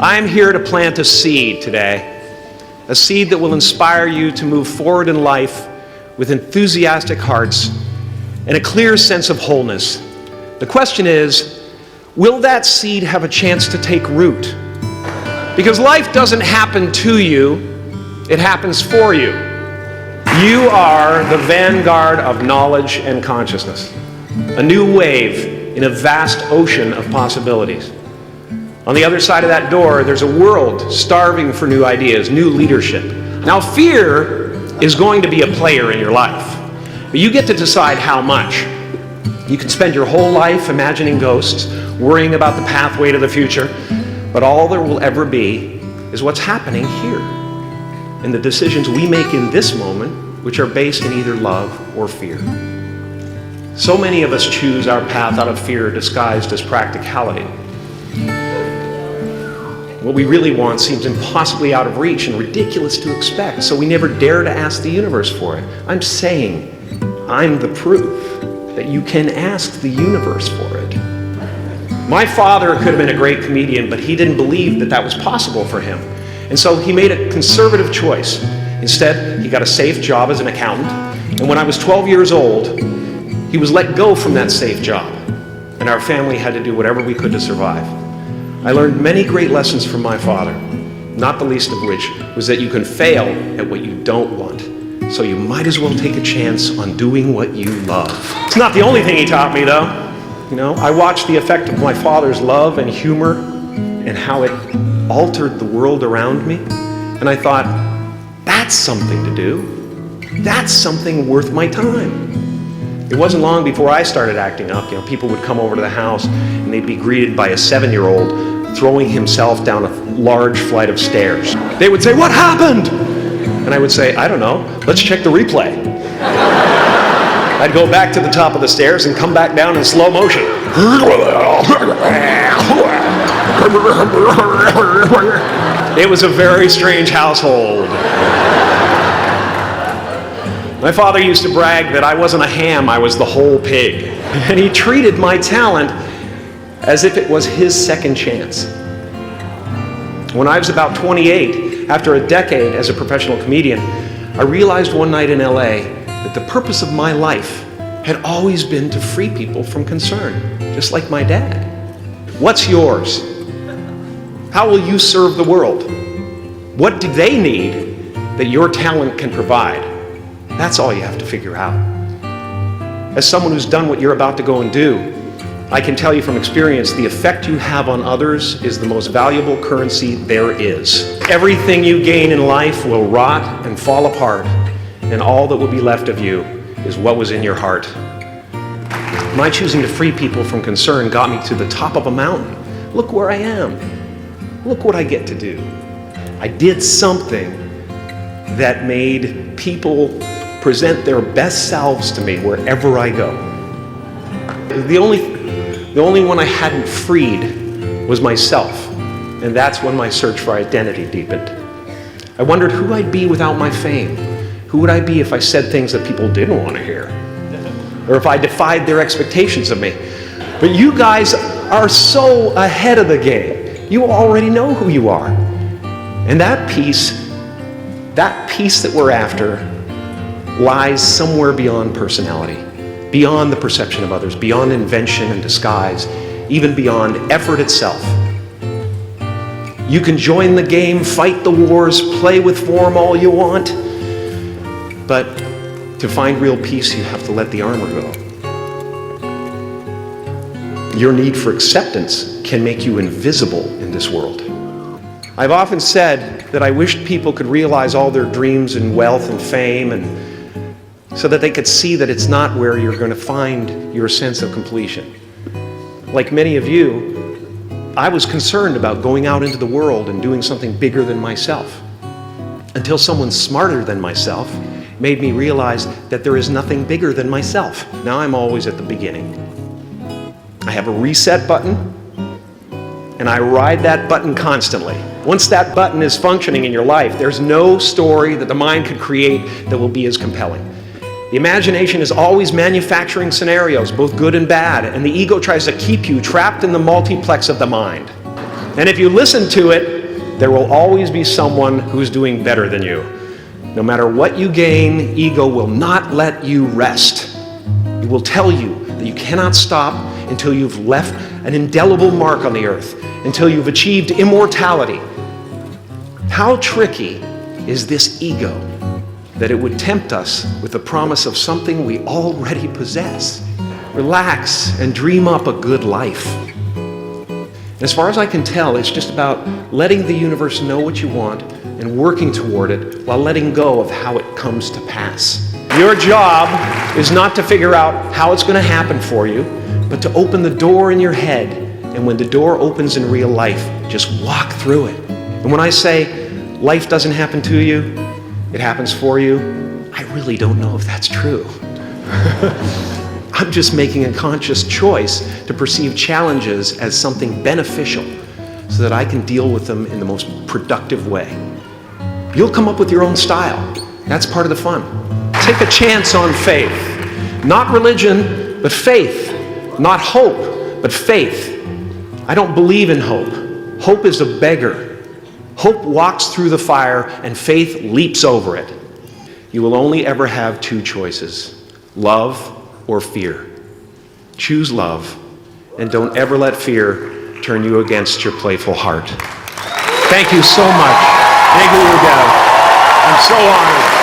I'm here to plant a seed today, a seed that will inspire you to move forward in life with enthusiastic hearts and a clear sense of wholeness. The question is, will that seed have a chance to take root? Because life doesn't happen to you, it happens for you. You are the vanguard of knowledge and consciousness, a new wave in a vast ocean of possibilities. On the other side of that door, there's a world starving for new ideas, new leadership. Now, fear is going to be a player in your life, but you get to decide how much. You can spend your whole life imagining ghosts, worrying about the pathway to the future, but all there will ever be is what's happening here, and the decisions we make in this moment, which are based in either love or fear. So many of us choose our path out of fear disguised as practicality. What we really want seems impossibly out of reach and ridiculous to expect, so we never dare to ask the universe for it. I'm saying, I'm the proof that you can ask the universe for it. My father could have been a great comedian, but he didn't believe that that was possible for him. And so he made a conservative choice. Instead, he got a safe job as an accountant, and when I was 12 years old, he was let go from that safe job, and our family had to do whatever we could to survive. I learned many great lessons from my father, not the least of which was that you can fail at what you don't want, so you might as well take a chance on doing what you love. It's not the only thing he taught me, though. You know, I watched the effect of my father's love and humor and how it altered the world around me, and I thought, that's something to do. That's something worth my time. It wasn't long before I started acting up. You know, people would come over to the house and they'd be greeted by a 7-year-old throwing himself down a large flight of stairs. They would say, "What happened?" And I would say, "I don't know, let's check the replay." I'd go back to the top of the stairs and come back down in slow motion. It was a very strange household. My father used to brag that I wasn't a ham, I was the whole pig. And he treated my talent as if it was his second chance. When I was about 28, after a decade as a professional comedian, I realized one night in LA that the purpose of my life had always been to free people from concern, just like my dad. What's yours? How will you serve the world? What do they need that your talent can provide? That's all you have to figure out. As someone who's done what you're about to go and do, I can tell you from experience, the effect you have on others is the most valuable currency there is. Everything you gain in life will rot and fall apart, and all that will be left of you is what was in your heart. My choosing to free people from concern got me to the top of a mountain. Look where I am. Look what I get to do. I did something that made people present their best selves to me wherever I go. The only one I hadn't freed was myself, and that's when my search for identity deepened. I wondered who I'd be without my fame. Who would I be if I said things that people didn't want to hear? Or if I defied their expectations of me? But you guys are so ahead of the game. You already know who you are. And that peace that we're after lies somewhere beyond personality, beyond the perception of others, beyond invention and disguise, even beyond effort itself. You can join the game, fight the wars, play with form all you want, but to find real peace, you have to let the armor go. Your need for acceptance can make you invisible in this world. I've often said that I wished people could realize all their dreams and wealth and fame, and so that they could see that it's not where you're going to find your sense of completion. Like many of you, I was concerned about going out into the world and doing something bigger than myself, until someone smarter than myself made me realize that there is nothing bigger than myself. Now I'm always at the beginning. I have a reset button, and I ride that button constantly. Once that button is functioning in your life, there's no story that the mind could create that will be as compelling. The imagination is always manufacturing scenarios, both good and bad, and the ego tries to keep you trapped in the multiplex of the mind. And if you listen to it, there will always be someone who's doing better than you. No matter what you gain, ego will not let you rest. It will tell you that you cannot stop until you've left an indelible mark on the earth, until you've achieved immortality. How tricky is this ego that it would tempt us with the promise of something we already possess? Relax and dream up a good life. And as far as I can tell, it's just about letting the universe know what you want and working toward it while letting go of how it comes to pass. Your job is not to figure out how it's going to happen for you, but to open the door in your head. And when the door opens in real life, just walk through it. And when I say life doesn't happen to you, it happens for you, I really don't know if that's true. I'm just making a conscious choice to perceive challenges as something beneficial so that I can deal with them in the most productive way. You'll come up with your own style. That's part of the fun. Take a chance on faith. Not religion, but faith. Not hope, but faith. I don't believe in hope. Hope is a beggar. Hope walks through the fire and faith leaps over it. You will only ever have two choices: love or fear. Choose love, and don't ever let fear turn you against your playful heart. Thank you so much. I'm so honored.